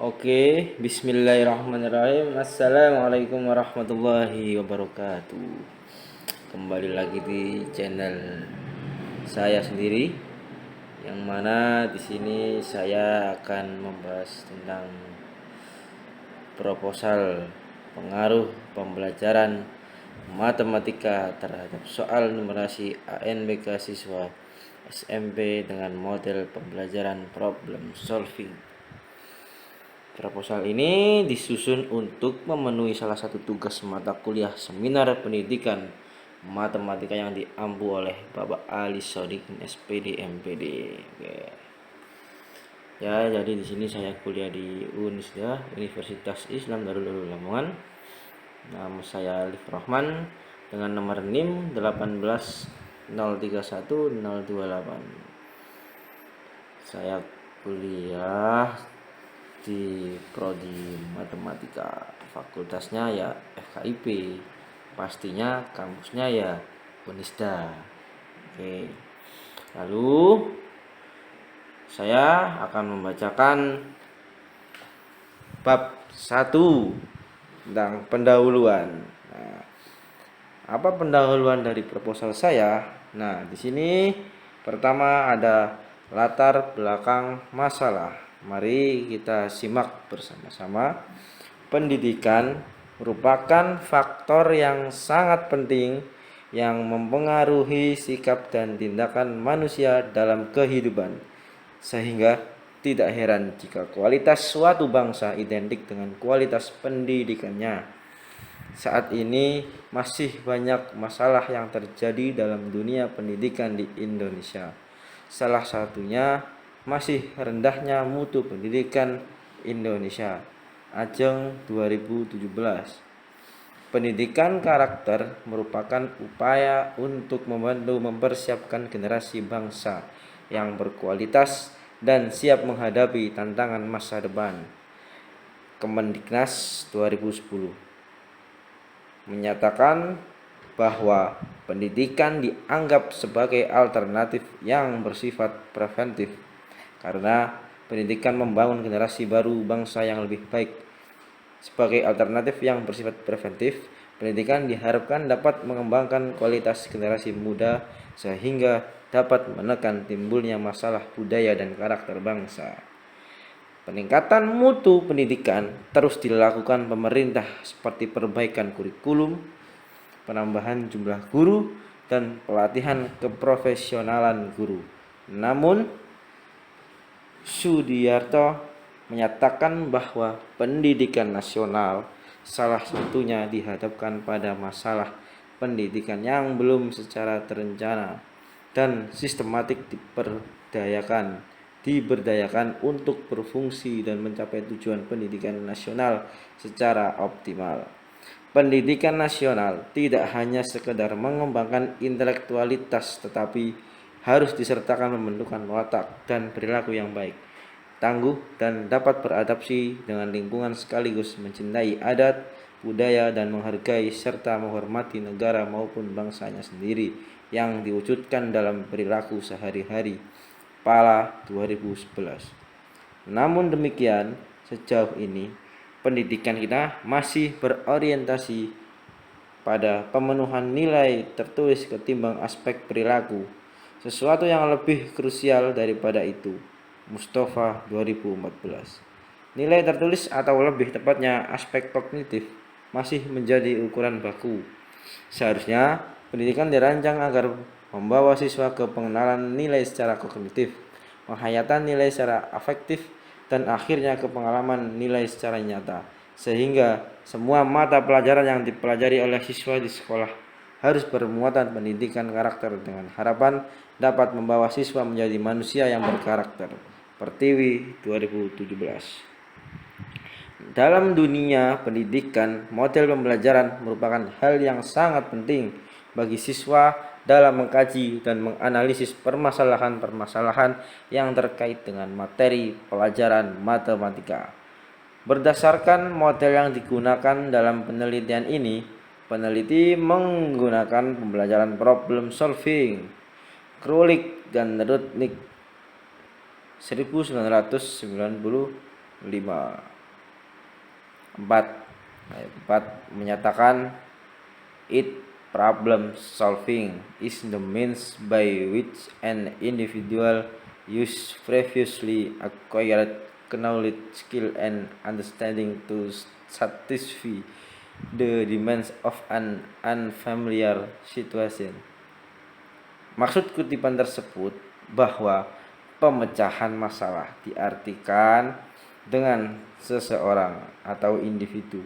Oke, bismillahirrahmanirrahim. Assalamualaikum warahmatullahi wabarakatuh. Kembali lagi di channel saya sendiri, yang mana di sini saya akan membahas tentang proposal pengaruh pembelajaran matematika terhadap soal numerasi ANBK siswa SMP dengan model pembelajaran problem solving. Proposal ini disusun untuk memenuhi salah satu tugas mata kuliah seminar pendidikan matematika yang diampu oleh Bapak Ali Sodikin SPD MPD. Oke. Ya, jadi di sini saya kuliah di UNISDA, Universitas Islam Darul Ulum Lamongan. Nama saya Alif Rahman dengan nomor NIM 18031 028. Saya kuliah di prodi matematika, fakultasnya ya FKIP, pastinya kampusnya ya Unisda. Oke, lalu saya akan membacakan bab 1 tentang pendahuluan. Nah, apa pendahuluan dari proposal saya? Nah, di sini pertama ada latar belakang masalah. Mari kita simak bersama-sama. Pendidikan merupakan faktor yang sangat penting yang mempengaruhi sikap dan tindakan manusia dalam kehidupan, sehingga tidak heran jika kualitas suatu bangsa identik dengan kualitas pendidikannya. Saat ini masih banyak masalah yang terjadi dalam dunia pendidikan di Indonesia. Salah satunya masih rendahnya mutu pendidikan Indonesia. Ajeng 2017. Pendidikan karakter merupakan upaya untuk membantu mempersiapkan generasi bangsa yang berkualitas dan siap menghadapi tantangan masa depan. Kemendiknas 2010 menyatakan bahwa pendidikan dianggap sebagai alternatif yang bersifat preventif, karena pendidikan membangun generasi baru bangsa yang lebih baik. Sebagai alternatif yang bersifat preventif, pendidikan diharapkan dapat mengembangkan kualitas generasi muda sehingga dapat menekan timbulnya masalah budaya dan karakter bangsa. Peningkatan mutu pendidikan terus dilakukan pemerintah seperti perbaikan kurikulum, penambahan jumlah guru, dan pelatihan keprofesionalan guru. Namun, Sudiarto menyatakan bahwa pendidikan nasional salah satunya dihadapkan pada masalah pendidikan yang belum secara terencana dan sistematik diberdayakan untuk berfungsi dan mencapai tujuan pendidikan nasional secara optimal. Pendidikan nasional tidak hanya sekedar mengembangkan intelektualitas, tetapi harus disertakan pembentukan watak dan perilaku yang baik, tangguh, dan dapat beradaptasi dengan lingkungan sekaligus mencintai adat, budaya, dan menghargai serta menghormati negara maupun bangsanya sendiri yang diwujudkan dalam perilaku sehari-hari. Pala 2011. Namun demikian, sejauh ini pendidikan kita masih berorientasi pada pemenuhan nilai tertulis ketimbang aspek perilaku. Sesuatu yang lebih krusial daripada itu. Mustafa 2014. Nilai tertulis atau lebih tepatnya aspek kognitif masih menjadi ukuran baku. Seharusnya pendidikan dirancang agar membawa siswa ke pengenalan nilai secara kognitif, penghayatan nilai secara afektif, dan akhirnya ke pengalaman nilai secara nyata, sehingga semua mata pelajaran yang dipelajari oleh siswa di sekolah harus bermuatan pendidikan karakter dengan harapan dapat membawa siswa menjadi manusia yang berkarakter. Pertiwi 2017. Dalam dunia pendidikan, model pembelajaran merupakan hal yang sangat penting bagi siswa dalam mengkaji dan menganalisis permasalahan-permasalahan yang terkait dengan materi pelajaran matematika. Berdasarkan model yang digunakan dalam penelitian ini, peneliti menggunakan pembelajaran problem solving, Krulik dan Rudnick 1995. 4 menyatakan it problem solving is the means by which an individual use previously acquired knowledge, skill, and understanding to satisfy the demands of an unfamiliar situation. Maksud kutipan tersebut bahwa pemecahan masalah diartikan dengan seseorang atau individu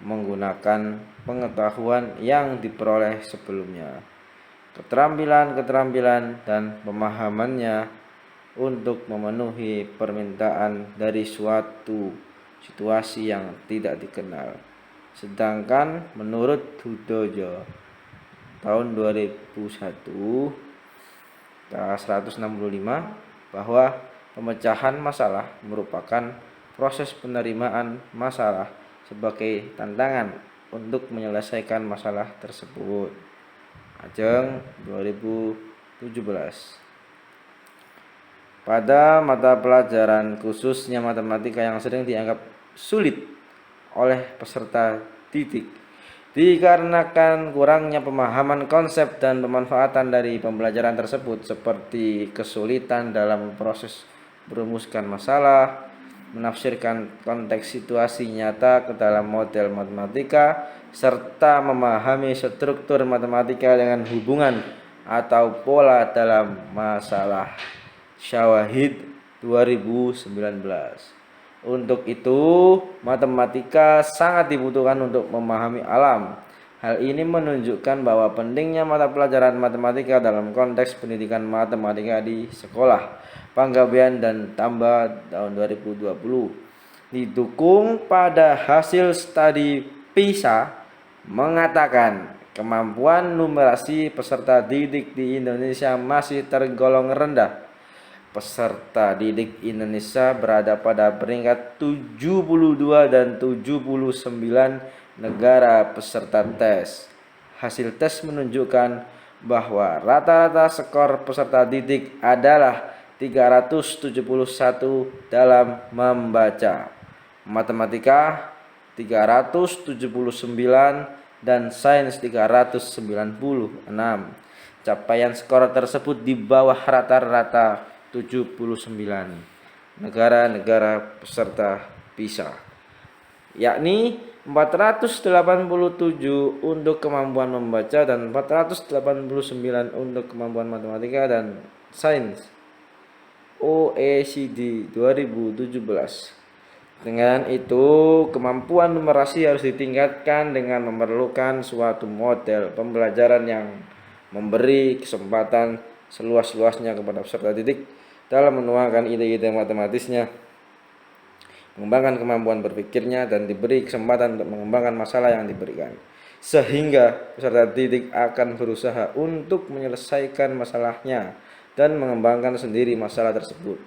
menggunakan pengetahuan yang diperoleh sebelumnya, keterampilan dan pemahamannya untuk memenuhi permintaan dari suatu situasi yang tidak dikenal. Sedangkan menurut Hudojo tahun 2001 165 bahwa pemecahan masalah merupakan proses penerimaan masalah sebagai tantangan untuk menyelesaikan masalah tersebut. Ajeng 2017. Pada mata pelajaran khususnya matematika yang sering dianggap sulit oleh peserta didik dikarenakan kurangnya pemahaman konsep dan pemanfaatan dari pembelajaran tersebut, seperti kesulitan dalam proses merumuskan masalah, menafsirkan konteks situasi nyata ke dalam model matematika, serta memahami struktur matematika dengan hubungan atau pola dalam masalah. Syawahid 2019. Untuk itu, matematika sangat dibutuhkan untuk memahami alam. Hal ini menunjukkan bahwa pentingnya mata pelajaran matematika dalam konteks pendidikan matematika di sekolah. Panggabean dan Tambah tahun 2020. Didukung pada hasil studi PISA mengatakan kemampuan numerasi peserta didik di Indonesia masih tergolong rendah. Peserta didik Indonesia berada pada peringkat 72 dan 79 negara peserta tes. Hasil tes menunjukkan bahwa rata-rata skor peserta didik adalah 371 dalam membaca, matematika 379 dan sains 396. Capaian skor tersebut di bawah rata-rata 79 negara-negara peserta PISA, yakni 487 untuk kemampuan membaca dan 489 untuk kemampuan matematika dan sains. OECD 2017. Dengan itu, kemampuan numerasi harus ditingkatkan dengan memerlukan suatu model pembelajaran yang memberi kesempatan seluas-luasnya kepada peserta didik dalam menuangkan ide-ide matematisnya, mengembangkan kemampuan berpikirnya, dan diberi kesempatan untuk mengembangkan masalah yang diberikan, sehingga peserta didik akan berusaha untuk menyelesaikan masalahnya dan mengembangkan sendiri masalah tersebut.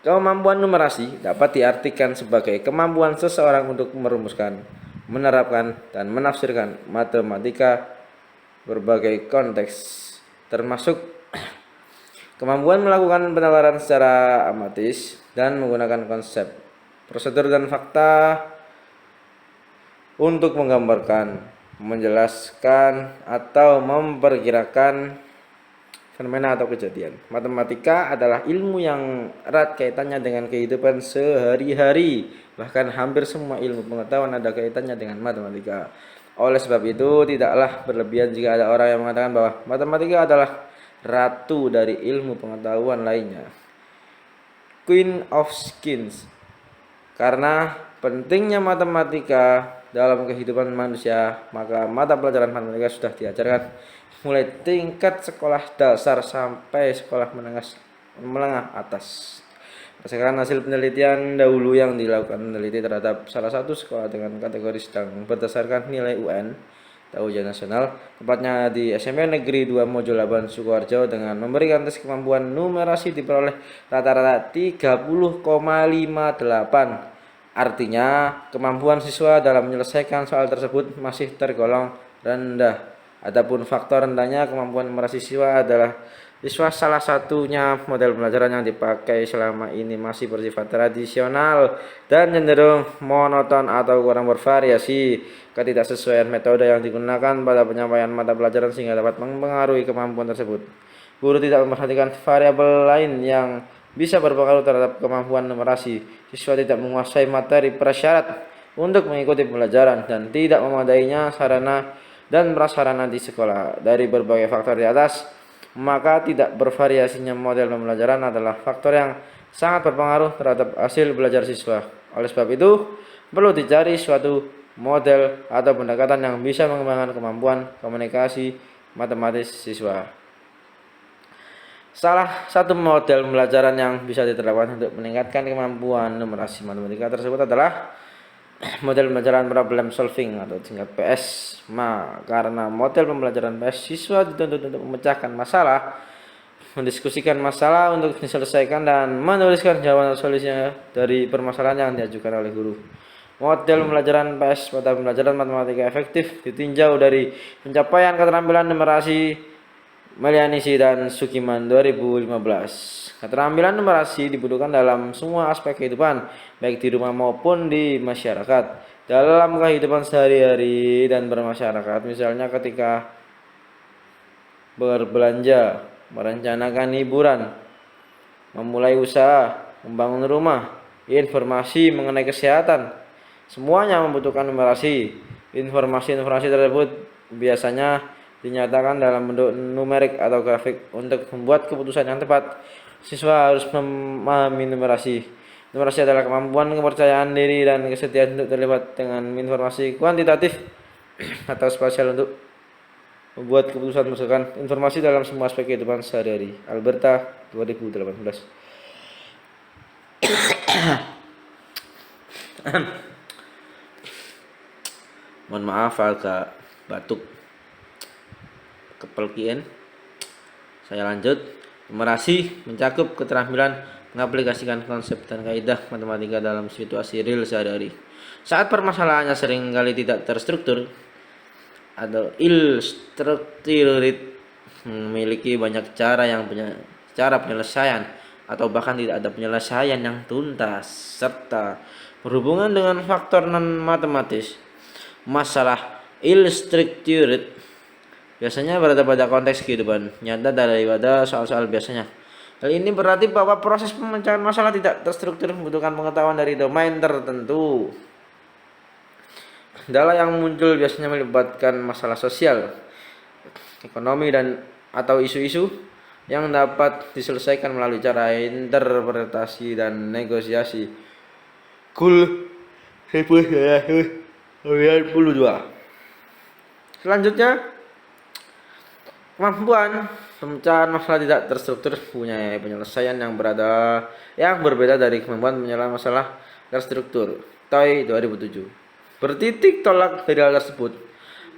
Kemampuan numerasi dapat diartikan sebagai kemampuan seseorang untuk merumuskan, menerapkan, dan menafsirkan matematika berbagai konteks, termasuk kemampuan melakukan penalaran secara amatis dan menggunakan konsep, prosedur, dan fakta untuk menggambarkan, menjelaskan, atau memperkirakan fenomena atau kejadian. Matematika adalah ilmu yang erat kaitannya dengan kehidupan sehari-hari. Bahkan hampir semua ilmu pengetahuan ada kaitannya dengan matematika. Oleh sebab itu, tidaklah berlebihan jika ada orang yang mengatakan bahwa matematika adalah ratu dari ilmu pengetahuan lainnya, Queen of Skins. Karena pentingnya matematika dalam kehidupan manusia, maka mata pelajaran matematika sudah diajarkan mulai tingkat sekolah dasar sampai sekolah menengah atas. Berdasarkan hasil penelitian dahulu yang dilakukan peneliti terhadap salah satu sekolah dengan kategori sedang berdasarkan nilai UN atau ujian nasional, tepatnya di SMP Negeri 2 Mojolaban, Sukoharjo, dengan memberikan tes kemampuan numerasi diperoleh rata-rata 30,58. Artinya, kemampuan siswa dalam menyelesaikan soal tersebut masih tergolong rendah. Adapun faktor rendahnya kemampuan numerasi siswa adalah Siswa salah satunya model pembelajaran yang dipakai selama ini masih bersifat tradisional dan cenderung monoton atau kurang bervariasi. Ketidaksesuaian metode yang digunakan pada penyampaian mata pelajaran sehingga dapat mempengaruhi kemampuan tersebut. Guru tidak memperhatikan variabel lain yang bisa berpengaruh terhadap kemampuan numerasi. Siswa tidak menguasai materi prasyarat untuk mengikuti pembelajaran dan tidak memadainya sarana dan prasarana di sekolah. Dari berbagai faktor di atas, maka tidak bervariasinya model pembelajaran adalah faktor yang sangat berpengaruh terhadap hasil belajar siswa. Oleh sebab itu, perlu dicari suatu model atau pendekatan yang bisa mengembangkan kemampuan komunikasi matematis siswa. Salah satu model pembelajaran yang bisa diterapkan untuk meningkatkan kemampuan numerasi matematika tersebut adalah model pembelajaran problem solving atau singkat PS. Karena model pembelajaran PS, siswa dituntut untuk memecahkan masalah, mendiskusikan masalah untuk diselesaikan, dan menuliskan jawaban solusinya dari permasalahan yang diajukan oleh guru. Model pembelajaran PS pada pembelajaran matematika efektif ditinjau dari pencapaian keterampilan numerasi Melianisi dan Sukiman 2015. Keterampilan numerasi dibutuhkan dalam semua aspek kehidupan, baik di rumah maupun di masyarakat. Dalam kehidupan sehari-hari dan bermasyarakat, misalnya ketika berbelanja, merencanakan hiburan, memulai usaha, membangun rumah, informasi mengenai kesehatan, semuanya membutuhkan numerasi. Informasi-informasi tersebut biasanya dinyatakan dalam bentuk numerik atau grafik. Untuk membuat keputusan yang tepat, siswa harus memahami numerasi. Numerasi adalah kemampuan, kepercayaan diri, dan kesetiaan untuk terlibat dengan informasi kuantitatif atau spasial untuk membuat keputusan berdasarkan informasi dalam semua aspek kehidupan sehari-hari. Alberta 2018. Mohon maaf agak batuk kepelkian. Saya lanjut. Numerasi mencakup keterampilan mengaplikasikan konsep dan kaidah matematika dalam situasi real sehari-hari. Saat permasalahannya seringkali tidak terstruktur atau ill-structured, memiliki banyak cara penyelesaian atau bahkan tidak ada penyelesaian yang tuntas, serta berhubungan dengan faktor non-matematis. Masalah ill-structured biasanya berada pada konteks kehidupan nyata daripada soal-soal biasanya. Hal ini berarti bahwa proses pemecahan masalah tidak terstruktur membutuhkan pengetahuan dari domain tertentu. Kendala yang muncul biasanya melibatkan masalah sosial, ekonomi, dan atau isu-isu yang dapat diselesaikan melalui cara interpretasi dan negosiasi. Kul 92. Selanjutnya, kemampuan pemecahan masalah tidak terstruktur punya penyelesaian yang berbeda dari kemampuan penyelesaian masalah terstruktur. TOEI 2007. Bertitik tolak dari hal tersebut,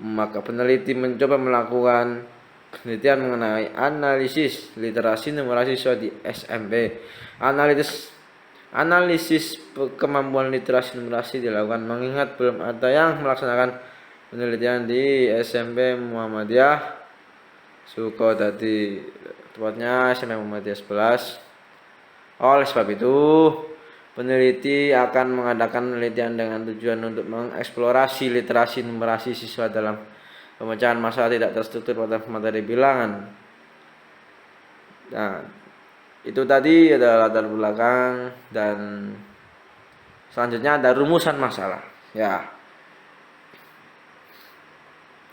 maka peneliti mencoba melakukan penelitian mengenai analisis literasi numerasi siswa di SMP. Analisis kemampuan literasi numerasi dilakukan mengingat belum ada yang melaksanakan penelitian di SMP Muhammadiyah Sukodadi, tepatnya SMP Muhammadiyah 11. Oleh sebab itu, peneliti akan mengadakan penelitian dengan tujuan untuk mengeksplorasi literasi numerasi siswa dalam pemecahan masalah tidak terstruktur pada materi bilangan. Nah, itu tadi adalah latar belakang, dan selanjutnya ada rumusan masalah. Ya.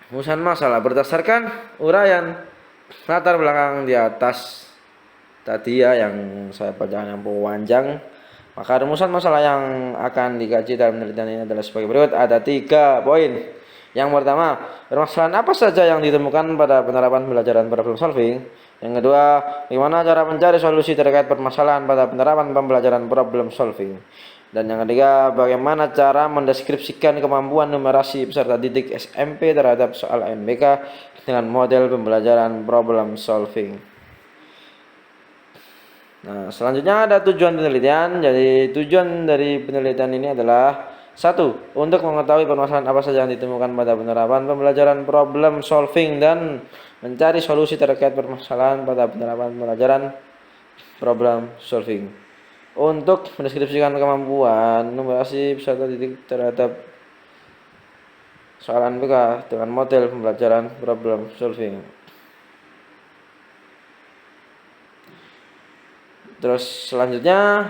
Rumusan masalah berdasarkan uraian latar belakang di atas tadi ya, yang saya bacakan yang panjang. Maka rumusan masalah yang akan dikaji dalam penelitian ini adalah sebagai berikut. Ada 3 poin. Yang pertama, permasalahan apa saja yang ditemukan pada penerapan pembelajaran problem solving. Yang kedua, bagaimana cara mencari solusi terkait permasalahan pada penerapan pembelajaran problem solving. Dan yang ketiga, bagaimana cara mendeskripsikan kemampuan numerasi peserta didik SMP terhadap soal UNBK dengan model pembelajaran problem solving. Nah, selanjutnya ada tujuan penelitian. Jadi tujuan dari penelitian ini adalah 1. Untuk mengetahui permasalahan apa saja yang ditemukan pada penerapan pembelajaran problem solving dan mencari solusi terkait permasalahan pada penerapan pembelajaran problem solving. Untuk mendeskripsikan kemampuan numerasi peserta didik terhadap soalan MBK dengan model pembelajaran problem solving. Terus selanjutnya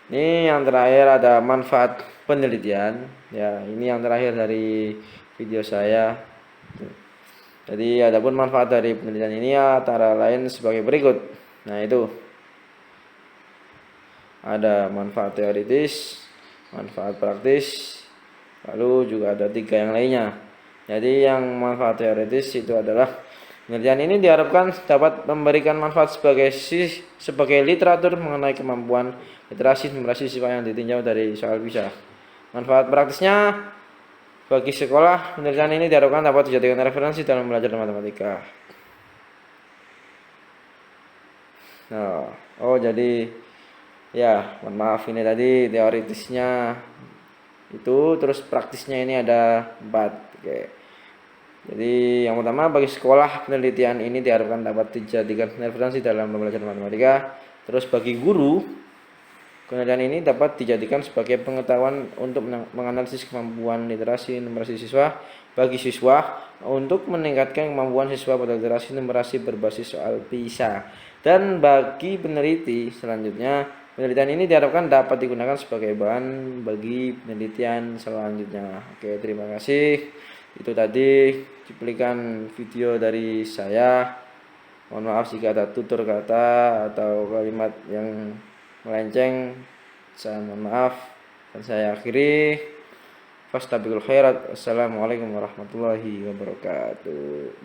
ini yang terakhir ada manfaat penelitian. Ya, ini yang terakhir dari video saya. Jadi adapun manfaat dari penelitian ini antara lain sebagai berikut. Nah, itu ada manfaat teoritis, manfaat praktis, lalu juga ada 3 yang lainnya. Jadi yang manfaat teoritis itu adalah penelitian ini diharapkan dapat memberikan manfaat sebagai literatur mengenai kemampuan literasi numerasi siswa yang ditinjau dari soal PISA. Manfaat praktisnya bagi sekolah, penelitian ini diharapkan dapat dijadikan referensi dalam belajar matematika. Nah, jadi ya, mohon maaf ini tadi teoritisnya itu, terus praktisnya ini ada 4. Oke. Jadi yang pertama bagi sekolah penelitian ini diharapkan dapat dijadikan referensi dalam pembelajaran matematika. Terus bagi guru penelitian ini dapat dijadikan sebagai pengetahuan untuk menganalisis kemampuan literasi numerasi siswa bagi siswa untuk meningkatkan kemampuan siswa pada literasi numerasi berbasis soal PISA. Dan bagi peneliti selanjutnya penelitian ini diharapkan dapat digunakan sebagai bahan bagi penelitian selanjutnya. Oke, terima kasih. Itu tadi cuplikan video dari saya. Mohon maaf jika ada tutur kata atau kalimat yang melenceng. Saya mohon maaf. Dan saya akhiri. Fastabiqul khairat. Assalamualaikum warahmatullahi wabarakatuh.